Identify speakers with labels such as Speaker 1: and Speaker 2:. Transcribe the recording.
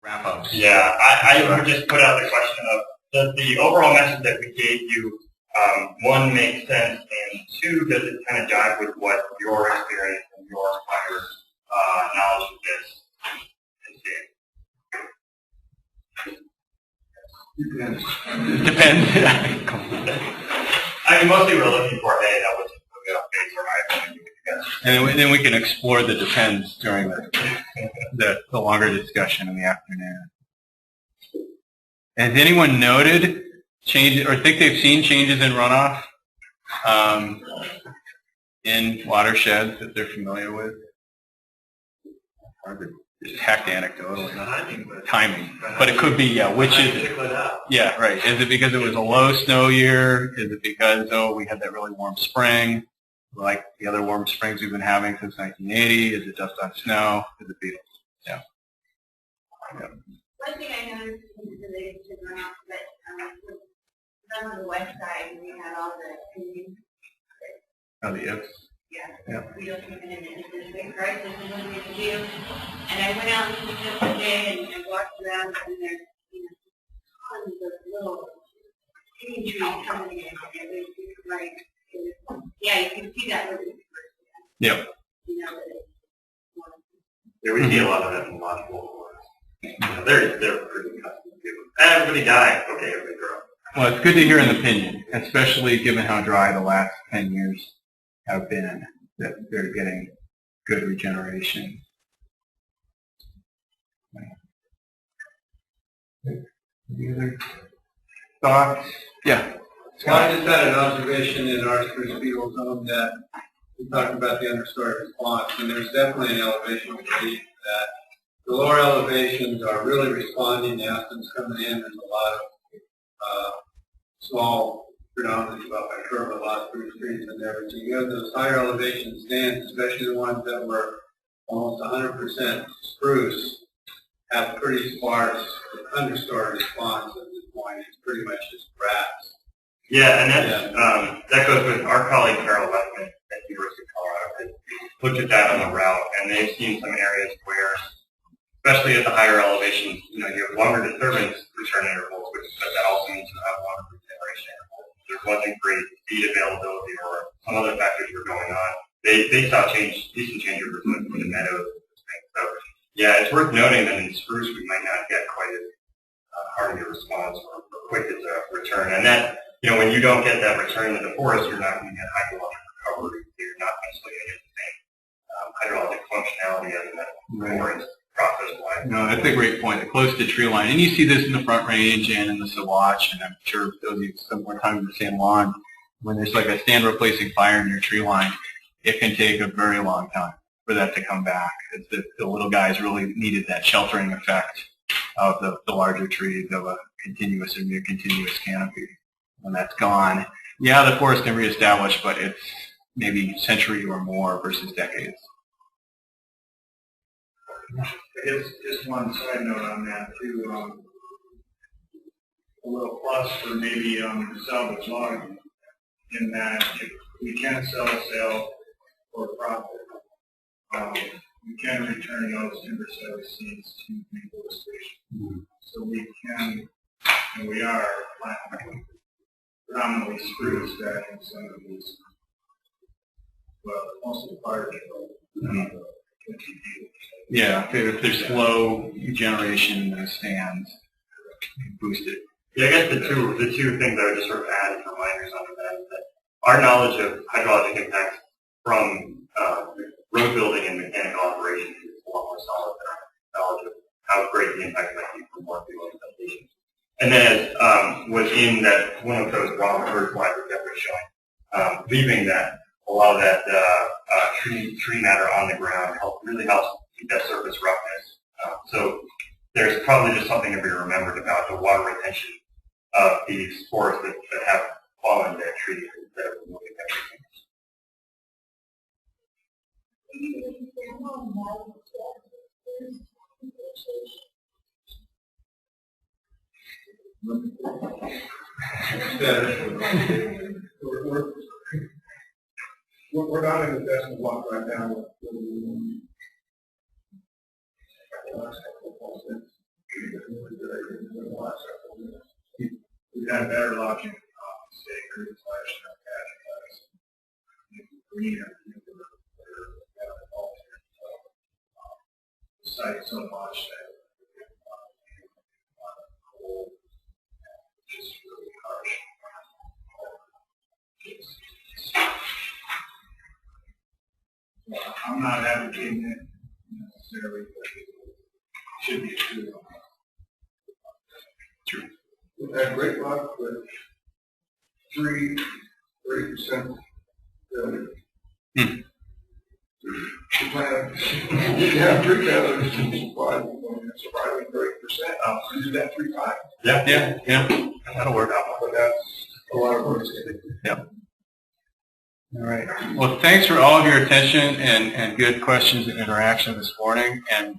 Speaker 1: wrap ups.
Speaker 2: Yeah, I would just put out the question of, does the overall message that we gave you, one, make sense, and two, does it kind of jive with what your experience and your prior knowledge of this is?
Speaker 1: Depends.
Speaker 2: I mean, mostly we're looking for, hey, that was a good update or I
Speaker 1: and then we can explore the depends during the longer discussion in the afternoon. Has anyone noted changes or think they've seen changes in runoff in watersheds that they're familiar with? Hard to just hack anecdotally. Timing. But it could be, yeah, which is it? Yeah, right. Is it because it was a low snow year? Is it because, we had that really warm spring, like the other warm springs we've been having since 1980? Is it dust on snow? Is it beetles? Yeah.
Speaker 3: One thing I noticed is related to runoff, but on the west side, we had all the Indians.
Speaker 1: Oh, the ifs.
Speaker 3: Yeah. We don't even in this big crisis and what we have to do. And I went out and the other day and walked around and there's tons of little green trees coming in. And it was like, you can see that really first.
Speaker 1: Yep.
Speaker 2: Yeah, we see a lot of that in a lot of local ones. They're pretty custom to everybody died. Okay, everybody grow.
Speaker 1: Well, it's good to hear an opinion, especially given how dry the last 10 years have been, that they're getting good regeneration. Any other thoughts? Yeah.
Speaker 4: Well, I just had an observation in our spruce beetle zone that we talked about the understory response, and there's definitely an elevation relief that the lower elevations are really responding. The aspens coming in. There's a lot of small, predominantly about by curve, a lot of spruce trees in there. But you have those higher elevation stands, especially the ones that were almost 100% spruce, have pretty sparse understory response at this point. It's pretty much just grass.
Speaker 2: Yeah, and that goes with our colleague Carol Westman at the University of Colorado. Looked at that on the route, and they've seen some areas where, especially at the higher elevations, you have longer disturbance return intervals, but that also means you have longer regeneration intervals. There wasn't great seed availability or some other factors were going on. They saw decent change over for the meadows. So, yeah, it's worth noting that in spruce we might not get quite as hard of a response or quick as a return. And that, when you don't get that return in the forest, you're not going to get hydrologic recovery. You're not necessarily going to get the same hydrologic functionality as in the forest process-wise.
Speaker 1: No, that's a great point. Close to tree line. And you see this in the Front Range and in the Saguache, and I'm sure those of you spend more time in the San Juan, when there's like a stand replacing fire in your tree line, it can take a very long time for that to come back. It's the little guys really needed that sheltering effect of the larger trees of a continuous or near continuous canopy. When that's gone, yeah, the forest can reestablish, but it's maybe a century or more versus decades.
Speaker 5: I guess just one side note on that too. A little plus for maybe salvage logging, in that if we can sell for profit, we can return those timber sale seeds to reforestation. So we can, and we are planting predominantly spruce that in some of these, well, most of the fire control.
Speaker 1: Yeah, if there's slow generation in those stands, boost it.
Speaker 2: Yeah, I guess the two things I would just sort of add as reminders under that is that our knowledge of hydrologic impacts from road building and mechanical operations is a lot more solid than our knowledge of how great the impact might be from more field implementations. And then as was in that one of those raw earth slides that we're showing, leaving that a lot of that tree matter on the ground really helps keep that surface roughness. So there's probably just something to be remembered about the water retention of these forests that have fallen dead trees instead of removing everything.
Speaker 5: We're not in the best block right now. We've had better lodging state group slash greener site so much that cold, just really harsh. I'm not advocating it necessarily, but it should be a tool.
Speaker 6: We've had great luck with 3% failure. Yeah, 3 failures and surviving 30%. We did that 3 times.
Speaker 1: Yeah. That'll work out.
Speaker 6: But that's a lot of work.
Speaker 1: Yep. All right. Well, thanks for all of your attention and good questions and interaction this morning. And